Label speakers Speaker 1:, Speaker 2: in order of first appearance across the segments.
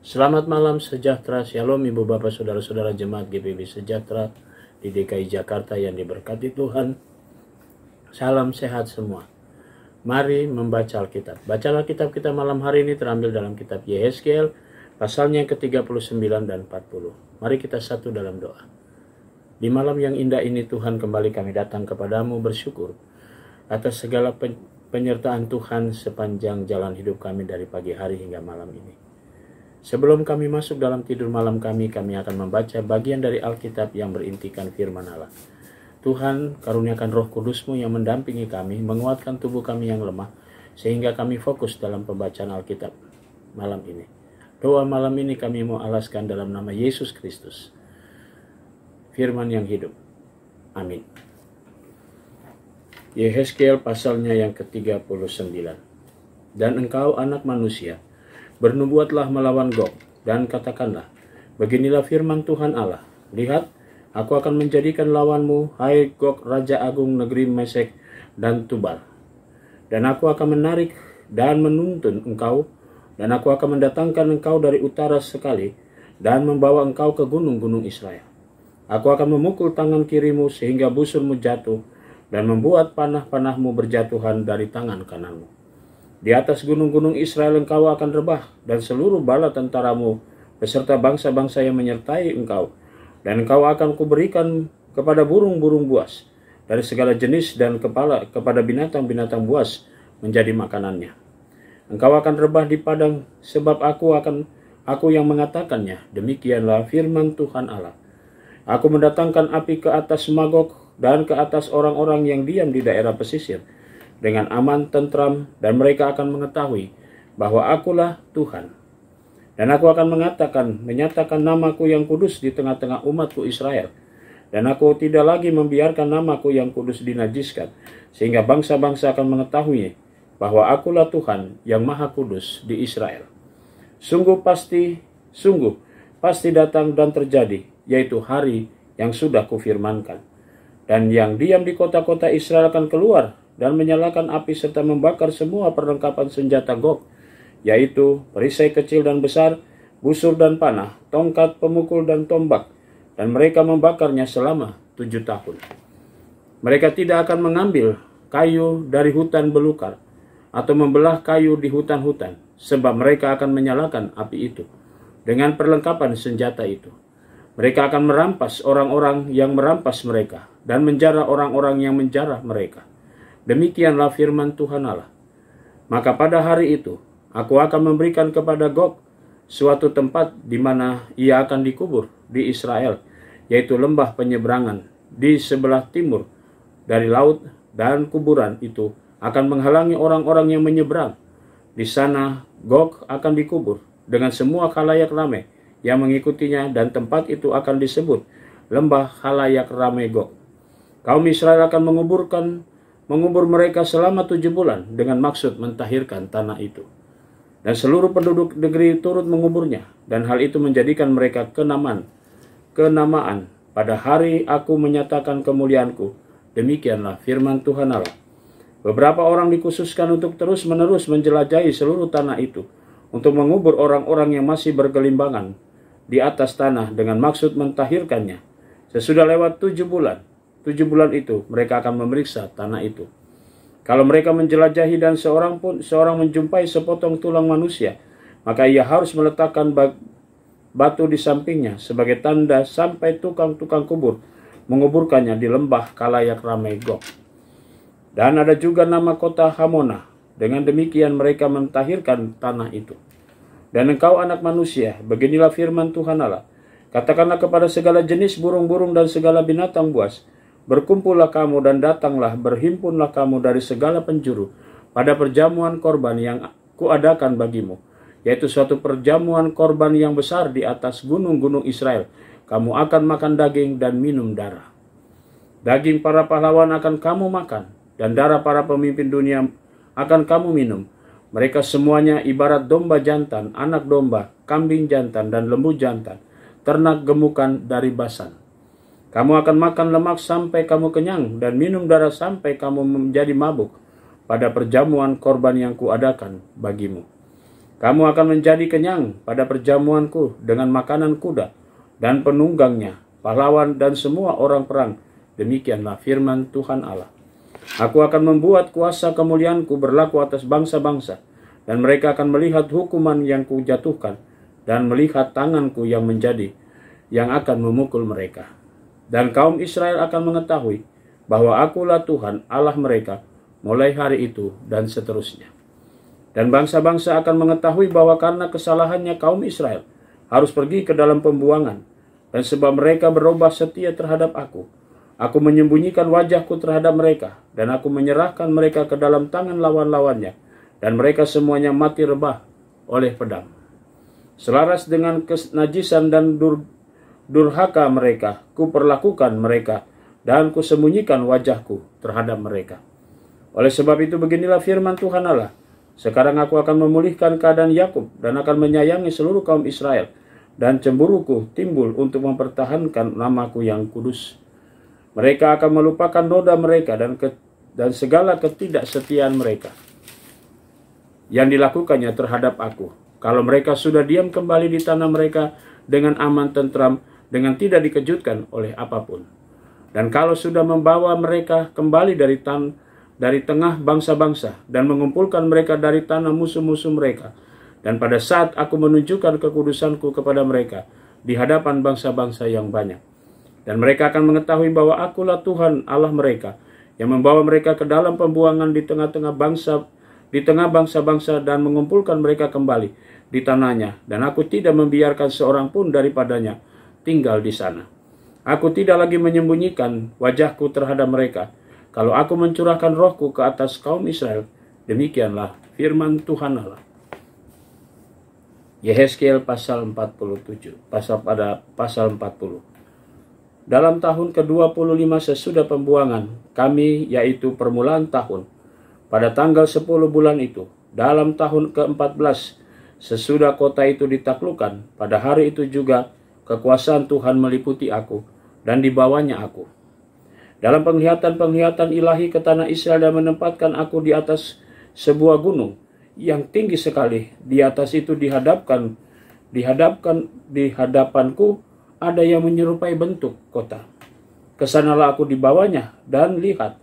Speaker 1: Selamat malam sejahtera, shalom ibu bapak saudara-saudara jemaat GPB Sejahtera di DKI Jakarta yang diberkati Tuhan. Salam sehat semua. Mari membaca Alkitab. Baca Alkitab kita malam hari ini terambil dalam kitab Yehezkiel pasalnya yang ke-39 dan 40. Mari kita satu dalam doa. Di malam yang indah ini Tuhan, kembali kami datang kepadamu bersyukur atas segala penyertaan Tuhan sepanjang jalan hidup kami dari pagi hari hingga malam ini. Sebelum kami masuk dalam tidur malam kami akan membaca bagian dari Alkitab yang berintikan firman Allah. Tuhan, karuniakan Roh Kudus-Mu yang mendampingi kami, menguatkan tubuh kami yang lemah, sehingga kami fokus dalam pembacaan Alkitab malam ini. Doa malam ini kami mau alaskan dalam nama Yesus Kristus, firman yang hidup. Amin. Yehezkiel pasalnya yang ke-39. Dan engkau anak manusia, bernubuatlah melawan Gog, dan katakanlah, beginilah firman Tuhan Allah. Lihat, aku akan menjadikan lawanmu, hai Gog, Raja Agung negeri Mesek dan Tubal. Dan aku akan menarik dan menuntun engkau, dan aku akan mendatangkan engkau dari utara sekali, dan membawa engkau ke gunung-gunung Israel. Aku akan memukul tangan kirimu sehingga busurmu jatuh, dan membuat panah-panahmu berjatuhan dari tangan kananmu. Di atas gunung-gunung Israel engkau akan rebah, dan seluruh bala tentaramu beserta bangsa-bangsa yang menyertai engkau. Dan engkau akan kuberikan kepada burung-burung buas dari segala jenis, dan kepada binatang-binatang buas menjadi makanannya. Engkau akan rebah di padang, sebab aku yang mengatakannya. Demikianlah firman Tuhan Allah. Aku mendatangkan api ke atas Magog dan ke atas orang-orang yang diam di daerah pesisir, dengan aman, tentram, dan mereka akan mengetahui bahwa akulah Tuhan. Dan aku akan menyatakan namaku yang kudus di tengah-tengah umatku Israel. Dan aku tidak lagi membiarkan namaku yang kudus dinajiskan, sehingga bangsa-bangsa akan mengetahui bahwa akulah Tuhan yang maha kudus di Israel. Sungguh pasti datang dan terjadi, yaitu hari yang sudah kufirmankan. Dan yang diam di kota-kota Israel akan keluar dan menyalakan api serta membakar semua perlengkapan senjata Gog, yaitu perisai kecil dan besar, busur dan panah, tongkat, pemukul dan tombak, dan mereka membakarnya selama 7 tahun. Mereka tidak akan mengambil kayu dari hutan belukar atau membelah kayu di hutan-hutan, sebab mereka akan menyalakan api itu dengan perlengkapan senjata itu. Mereka akan merampas orang-orang yang merampas mereka, dan menjara orang-orang yang menjara mereka. Demikianlah firman Tuhan Allah. Maka pada hari itu, aku akan memberikan kepada Gog suatu tempat di mana ia akan dikubur di Israel, yaitu lembah penyeberangan di sebelah timur dari laut, dan kuburan itu akan menghalangi orang-orang yang menyeberang. Di sana Gog akan dikubur dengan semua khalayak ramai yang mengikutinya, dan tempat itu akan disebut lembah khalayak ramai Gog. Kaum Israel akan mengubur mereka selama 7 bulan dengan maksud mentahirkan tanah itu. Dan seluruh penduduk negeri turut menguburnya, dan hal itu menjadikan mereka kenamaan pada hari aku menyatakan kemuliaanku. Demikianlah firman Tuhan Allah. Beberapa orang dikhususkan untuk terus-menerus menjelajahi seluruh tanah itu, untuk mengubur orang-orang yang masih bergelimbangan di atas tanah dengan maksud mentahirkannya. Sesudah lewat 7 bulan itu mereka akan memeriksa tanah itu. Kalau mereka menjelajahi dan seorang menjumpai sepotong tulang manusia, maka ia harus meletakkan batu di sampingnya sebagai tanda sampai tukang-tukang kubur menguburkannya di lembah khalayak ramai Gog. Dan ada juga nama kota Hamona. Dengan demikian mereka mentahirkan tanah itu. Dan engkau anak manusia, beginilah firman Tuhan Allah. Katakanlah kepada segala jenis burung-burung dan segala binatang buas, berkumpullah kamu dan datanglah, berhimpunlah kamu dari segala penjuru pada perjamuan korban yang kuadakan bagimu, yaitu suatu perjamuan korban yang besar di atas gunung-gunung Israel. Kamu akan makan daging dan minum darah. Daging para pahlawan akan kamu makan, dan darah para pemimpin dunia akan kamu minum. Mereka semuanya ibarat domba jantan, anak domba, kambing jantan, dan lembu jantan, ternak gemukan dari Basan. Kamu akan makan lemak sampai kamu kenyang, dan minum darah sampai kamu menjadi mabuk pada perjamuan korban yang kuadakan bagimu. Kamu akan menjadi kenyang pada perjamuanku dengan makanan kuda dan penunggangnya, pahlawan dan semua orang perang. Demikianlah firman Tuhan Allah. Aku akan membuat kuasa kemuliaanku berlaku atas bangsa-bangsa, dan mereka akan melihat hukuman yang kujatuhkan, dan melihat tanganku yang akan memukul mereka. Dan kaum Israel akan mengetahui bahwa akulah Tuhan Allah mereka mulai hari itu dan seterusnya. Dan bangsa-bangsa akan mengetahui bahwa karena kesalahannya kaum Israel harus pergi ke dalam pembuangan, dan sebab mereka berubah setia terhadap aku menyembunyikan wajahku terhadap mereka, dan aku menyerahkan mereka ke dalam tangan lawan-lawannya, dan mereka semuanya mati rebah oleh pedang. Selaras dengan kenajisan dan durhaka mereka, kuperlakukan mereka, dan kusembunyikan wajahku terhadap mereka. Oleh sebab itu beginilah firman Tuhan Allah. Sekarang aku akan memulihkan keadaan Yakub dan akan menyayangi seluruh kaum Israel, dan cemburuku timbul untuk mempertahankan namaku yang kudus. Mereka akan melupakan noda mereka dan segala ketidaksetiaan mereka yang dilakukannya terhadap aku. Kalau mereka sudah diam kembali di tanah mereka dengan aman tentram, dengan tidak dikejutkan oleh apapun. Dan kalau sudah membawa mereka kembali dari tengah bangsa-bangsa dan mengumpulkan mereka dari tanah musuh-musuh mereka, dan pada saat aku menunjukkan kekudusanku kepada mereka di hadapan bangsa-bangsa yang banyak, dan mereka akan mengetahui bahwa akulah Tuhan Allah mereka yang membawa mereka ke dalam pembuangan di tengah bangsa-bangsa dan mengumpulkan mereka kembali di tanahnya, dan aku tidak membiarkan seorang pun daripadanya tinggal di sana. Aku tidak lagi menyembunyikan wajahku terhadap mereka kalau aku mencurahkan rohku ke atas kaum Israel. Demikianlah firman Tuhan Allah. Yehezkiel pasal 47, pasal 40. Dalam tahun ke-25 sesudah pembuangan kami, yaitu permulaan tahun, pada tanggal 10 bulan itu, dalam tahun ke-14 sesudah kota itu ditaklukkan, pada hari itu juga kekuasaan Tuhan meliputi aku, dan dibawanya aku dalam penglihatan-penglihatan ilahi ke tanah Israel, dan menempatkan aku di atas sebuah gunung yang tinggi sekali. Di atas itu di hadapanku ada yang menyerupai bentuk kota. Kesanalah aku dibawanya, dan lihat,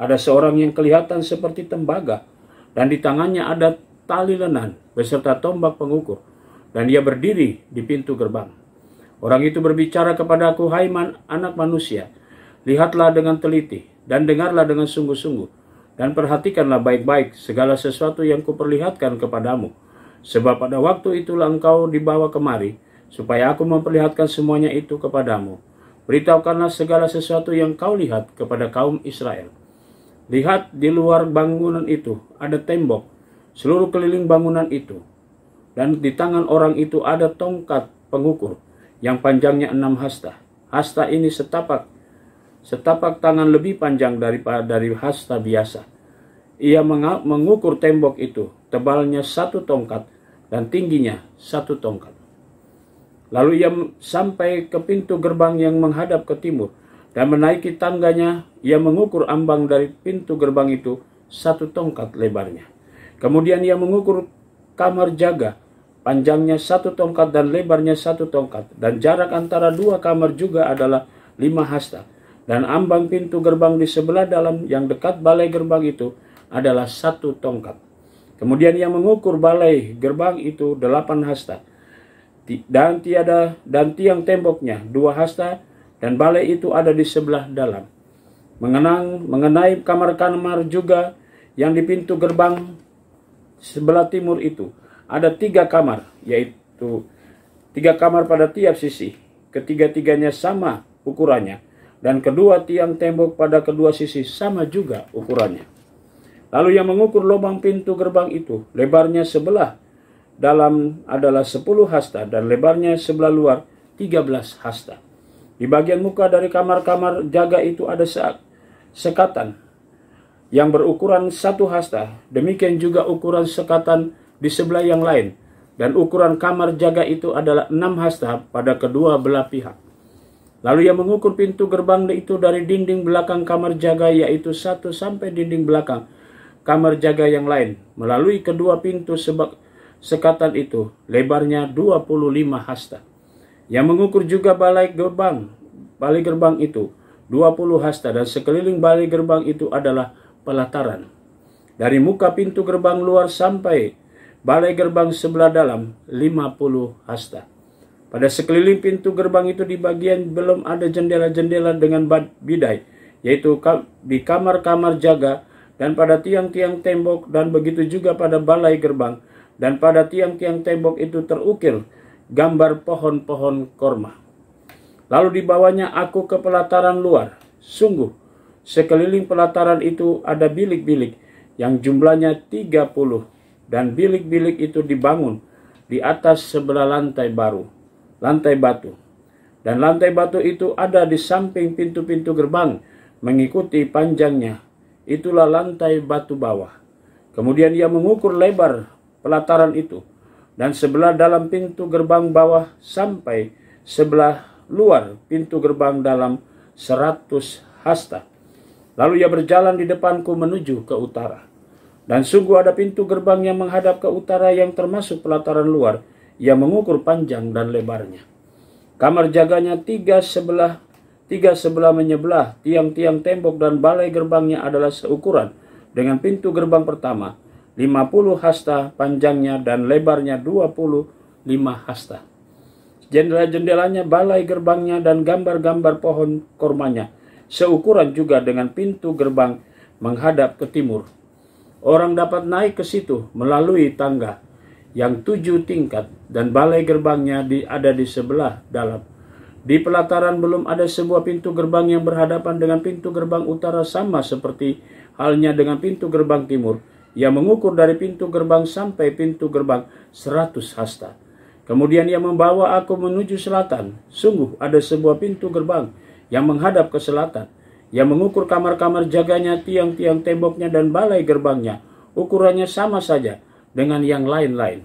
Speaker 1: ada seorang yang kelihatan seperti tembaga, dan di tangannya ada tali lenan beserta tombak pengukur, dan dia berdiri di pintu gerbang. Orang itu berbicara kepada aku, hai anak manusia, lihatlah dengan teliti, dan dengarlah dengan sungguh-sungguh, dan perhatikanlah baik-baik segala sesuatu yang kuperlihatkan kepadamu. Sebab pada waktu itulah engkau dibawa kemari, supaya aku memperlihatkan semuanya itu kepadamu. Beritahukanlah segala sesuatu yang kau lihat kepada kaum Israel. Lihat, di luar bangunan itu ada tembok, seluruh keliling bangunan itu, dan di tangan orang itu ada tongkat pengukur yang panjangnya 6 hasta. Hasta ini setapak tangan lebih panjang dari hasta biasa. Ia mengukur tembok itu, tebalnya 1 tongkat dan tingginya 1 tongkat. Lalu ia sampai ke pintu gerbang yang menghadap ke timur, dan menaiki tangganya. Ia mengukur ambang dari pintu gerbang itu 1 tongkat lebarnya. Kemudian ia mengukur kamar jaga, panjangnya 1 tongkat dan lebarnya 1 tongkat, dan jarak antara 2 kamar juga adalah 5 hasta. Dan ambang pintu gerbang di sebelah dalam yang dekat balai gerbang itu adalah 1 tongkat. Kemudian ia mengukur balai gerbang itu 8 hasta, dan tiang temboknya 2 hasta, dan balai itu ada di sebelah dalam. Mengenai kamar-kamar juga yang di pintu gerbang sebelah timur itu ada 3 kamar, yaitu 3 kamar pada tiap sisi, ketiga-tiganya sama ukurannya, dan kedua tiang tembok pada kedua sisi sama juga ukurannya. Lalu yang mengukur lubang pintu gerbang itu, lebarnya sebelah dalam adalah 10 hasta, dan lebarnya sebelah luar 13 hasta. Di bagian muka dari kamar-kamar jaga itu ada sekatan yang berukuran 1 hasta. Demikian juga ukuran sekatan di sebelah yang lain. Dan ukuran kamar jaga itu adalah 6 hasta pada kedua belah pihak. Lalu ia mengukur pintu gerbang itu dari dinding belakang kamar jaga, yaitu 1 sampai dinding belakang kamar jaga yang lain, melalui kedua pintu sekatan itu lebarnya 25 hasta. Yang mengukur juga balai gerbang itu 20 hasta, dan sekeliling balai gerbang itu adalah pelataran. Dari muka pintu gerbang luar sampai balai gerbang sebelah dalam 50 hasta. Pada sekeliling pintu gerbang itu di bagian belum ada jendela-jendela dengan bidai, yaitu di kamar-kamar jaga, dan pada tiang-tiang tembok, dan begitu juga pada balai gerbang, dan pada tiang-tiang tembok itu terukir gambar pohon-pohon korma. Lalu dibawanya aku ke pelataran luar. Sungguh, sekeliling pelataran itu ada bilik-bilik yang jumlahnya 30, dan bilik-bilik itu dibangun di atas sebelah lantai batu. Dan lantai batu itu ada di samping pintu-pintu gerbang, mengikuti panjangnya. Itulah lantai batu bawah. Kemudian ia mengukur lebar pelataran itu, dan sebelah dalam pintu gerbang bawah sampai sebelah luar pintu gerbang dalam 100 hasta. Lalu ia berjalan di depanku menuju ke utara. Dan sungguh ada pintu gerbang yang menghadap ke utara yang termasuk pelataran luar. Ia mengukur panjang dan lebarnya. Kamar jaganya tiga sebelah menyebelah. Tiang-tiang tembok dan balai gerbangnya adalah seukuran dengan pintu gerbang pertama, 50 hasta panjangnya dan lebarnya 25 hasta. Jendela-jendelanya, balai gerbangnya, dan gambar-gambar pohon kormanya seukuran juga dengan pintu gerbang menghadap ke timur. Orang dapat naik ke situ melalui tangga yang 7 tingkat, dan balai gerbangnya ada di sebelah dalam. Di pelataran belum ada sebuah pintu gerbang yang berhadapan dengan pintu gerbang utara, sama seperti halnya dengan pintu gerbang timur. Ia mengukur dari pintu gerbang sampai pintu gerbang 100 hasta. Kemudian ia membawa aku menuju selatan. Sungguh ada sebuah pintu gerbang yang menghadap ke selatan. Ia mengukur kamar-kamar jaganya, tiang-tiang temboknya, dan balai gerbangnya. Ukurannya sama saja dengan yang lain-lain.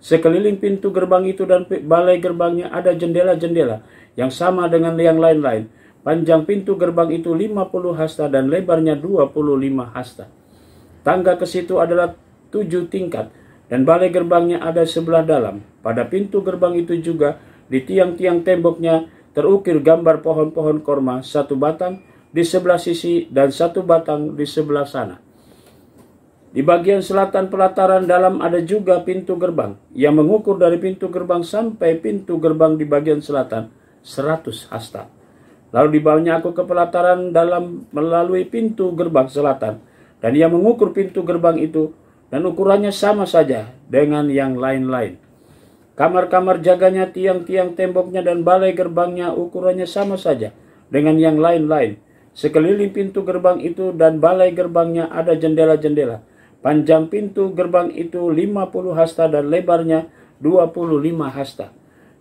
Speaker 1: Sekeliling pintu gerbang itu dan balai gerbangnya ada jendela-jendela yang sama dengan yang lain-lain. Panjang pintu gerbang itu 50 hasta dan lebarnya 25 hasta. Tangga ke situ adalah 7 tingkat, dan balai gerbangnya ada sebelah dalam. Pada pintu gerbang itu juga di tiang-tiang temboknya terukir gambar pohon-pohon korma, 1 batang di sebelah sisi dan 1 batang di sebelah sana. Di bagian selatan pelataran dalam ada juga pintu gerbang. Ia mengukur dari pintu gerbang sampai pintu gerbang di bagian selatan 100 hasta. Lalu dibawanya aku ke pelataran dalam melalui pintu gerbang selatan, dan ia mengukur pintu gerbang itu, dan ukurannya sama saja dengan yang lain-lain. Kamar-kamar jaganya, tiang-tiang temboknya, dan balai gerbangnya ukurannya sama saja dengan yang lain-lain. Sekeliling pintu gerbang itu dan balai gerbangnya ada jendela-jendela. Panjang pintu gerbang itu 50 hasta dan lebarnya 25 hasta.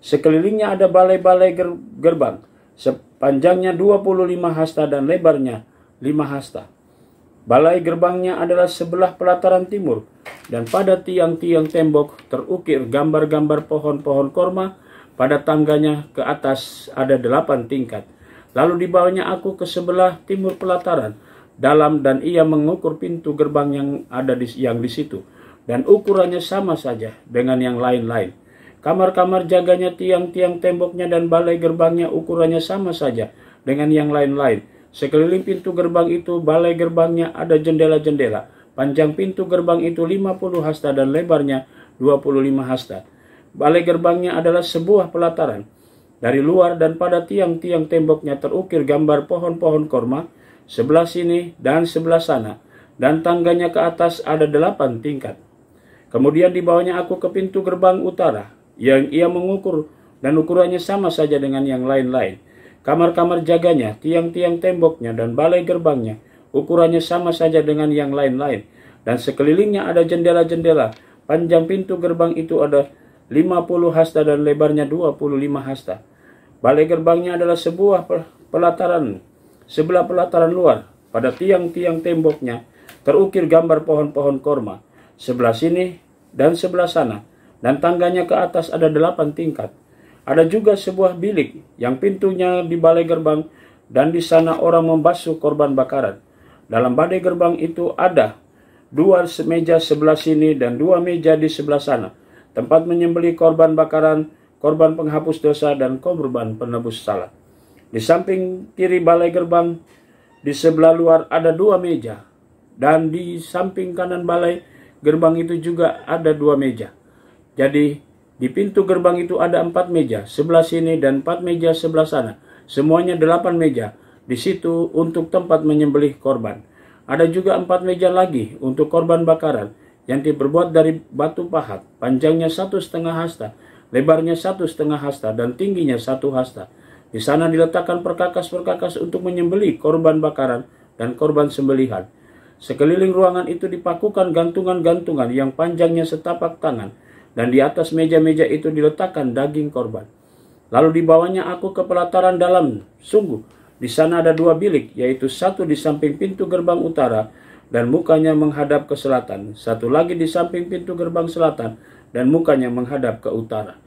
Speaker 1: Sekelilingnya ada balai-balai gerbang. Sepanjangnya 25 hasta dan lebarnya 5 hasta. Balai gerbangnya adalah sebelah pelataran timur, dan pada tiang-tiang tembok terukir gambar-gambar pohon-pohon korma. Pada tangganya ke atas ada 8 tingkat. Lalu dibawanya aku ke sebelah timur pelataran dalam, dan ia mengukur pintu gerbang yang ada di situ, dan ukurannya sama saja dengan yang lain-lain. Kamar-kamar jaganya, tiang-tiang temboknya, dan balai gerbangnya ukurannya sama saja dengan yang lain-lain. Sekeliling pintu gerbang itu, balai gerbangnya ada jendela-jendela. Panjang pintu gerbang itu 50 hasta dan lebarnya 25 hasta. Balai gerbangnya adalah sebuah pelataran dari luar, dan pada tiang-tiang temboknya terukir gambar pohon-pohon korma, sebelah sini dan sebelah sana, dan tangganya ke atas ada 8 tingkat. Kemudian dibawanya aku ke pintu gerbang utara, yang ia mengukur, dan ukurannya sama saja dengan yang lain-lain. Kamar-kamar jaganya, tiang-tiang temboknya, dan balai gerbangnya ukurannya sama saja dengan yang lain-lain, dan sekelilingnya ada jendela-jendela. Panjang pintu gerbang itu ada 50 hasta dan lebarnya 25 hasta. Balai gerbangnya adalah sebuah pelataran, sebelah pelataran luar. Pada tiang-tiang temboknya terukir gambar pohon-pohon korma, sebelah sini dan sebelah sana, dan tangganya ke atas ada 8 tingkat. Ada juga sebuah bilik yang pintunya di balai gerbang, dan di sana orang membasuh korban bakaran. Dalam balai gerbang itu ada 2 meja sebelah sini dan 2 meja di sebelah sana. tempat menyembelih korban bakaran, korban penghapus dosa, dan korban penebus salah. Di samping kiri balai gerbang, di sebelah luar ada 2 meja, dan di samping kanan balai gerbang itu juga ada 2 meja. Jadi di pintu gerbang itu ada 4 meja, sebelah sini dan 4 meja sebelah sana. Semuanya 8 meja di situ untuk tempat menyembelih korban. Ada juga 4 meja lagi untuk korban bakaran yang diperbuat dari batu pahat, panjangnya 1,5 hasta, lebarnya 1,5 hasta, dan tingginya 1 hasta. Di sana diletakkan perkakas-perkakas untuk menyembelih korban bakaran dan korban sembelihan. Sekeliling ruangan itu dipakukan gantungan-gantungan yang panjangnya setapak tangan, dan di atas meja-meja itu diletakkan daging korban. Lalu dibawanya aku ke pelataran dalam. Sungguh, di sana ada 2 bilik, yaitu satu di samping pintu gerbang utara, dan mukanya menghadap ke selatan. Satu lagi di samping pintu gerbang selatan, dan mukanya menghadap ke utara.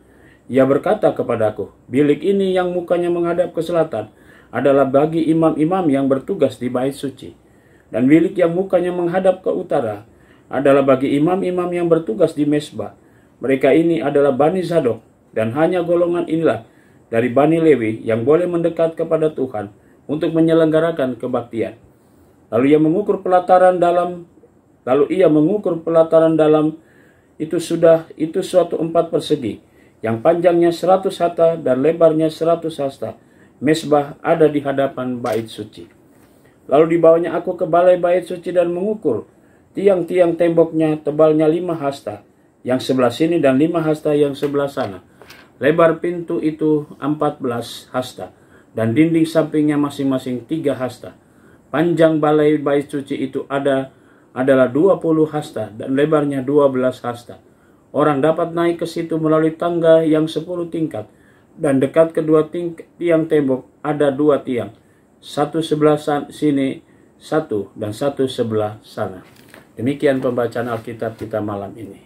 Speaker 1: Ia berkata kepadaku, bilik ini yang mukanya menghadap ke selatan adalah bagi imam-imam yang bertugas di bait suci. Dan bilik yang mukanya menghadap ke utara adalah bagi imam-imam yang bertugas di mesbah. Mereka ini adalah Bani Zadok, dan hanya golongan inilah dari Bani Lewi yang boleh mendekat kepada Tuhan untuk menyelenggarakan kebaktian. Lalu ia mengukur pelataran dalam itu suatu 4 persegi, yang panjangnya 100 hasta dan lebarnya 100 hasta. Mesbah ada di hadapan bait suci. Lalu dibawanya aku ke balai bait suci dan mengukur tiang-tiang temboknya, tebalnya 5 hasta yang sebelah sini dan 5 hasta yang sebelah sana. Lebar pintu itu 14 hasta dan dinding sampingnya masing-masing 3 hasta. Panjang balai bait suci itu adalah 20 hasta dan lebarnya 12 hasta. Orang dapat naik ke situ melalui tangga yang 10 tingkat, dan dekat kedua tiang tembok ada 2 tiang, satu sebelah sini satu dan satu sebelah sana. Demikian pembacaan Alkitab kita malam ini.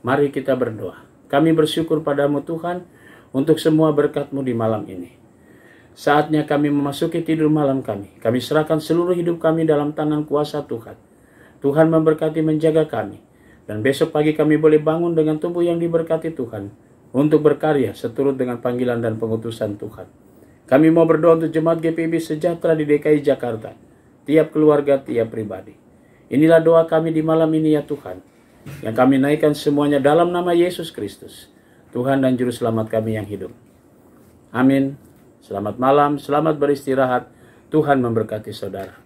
Speaker 1: Mari kita berdoa. Kami bersyukur padamu Tuhan untuk semua berkat-Mu di malam ini. Saatnya kami memasuki tidur malam kami. Kami serahkan seluruh hidup kami dalam tangan kuasa Tuhan. Tuhan memberkati menjaga kami. Dan besok pagi kami boleh bangun dengan tubuh yang diberkati Tuhan, untuk berkarya seturut dengan panggilan dan pengutusan Tuhan. Kami mau berdoa untuk jemaat GPIB sejahtera di DKI Jakarta. Tiap keluarga, tiap pribadi. Inilah doa kami di malam ini ya Tuhan. Yang kami naikkan semuanya dalam nama Yesus Kristus, Tuhan dan Juru Selamat kami yang hidup. Amin. Selamat malam, selamat beristirahat. Tuhan memberkati saudara.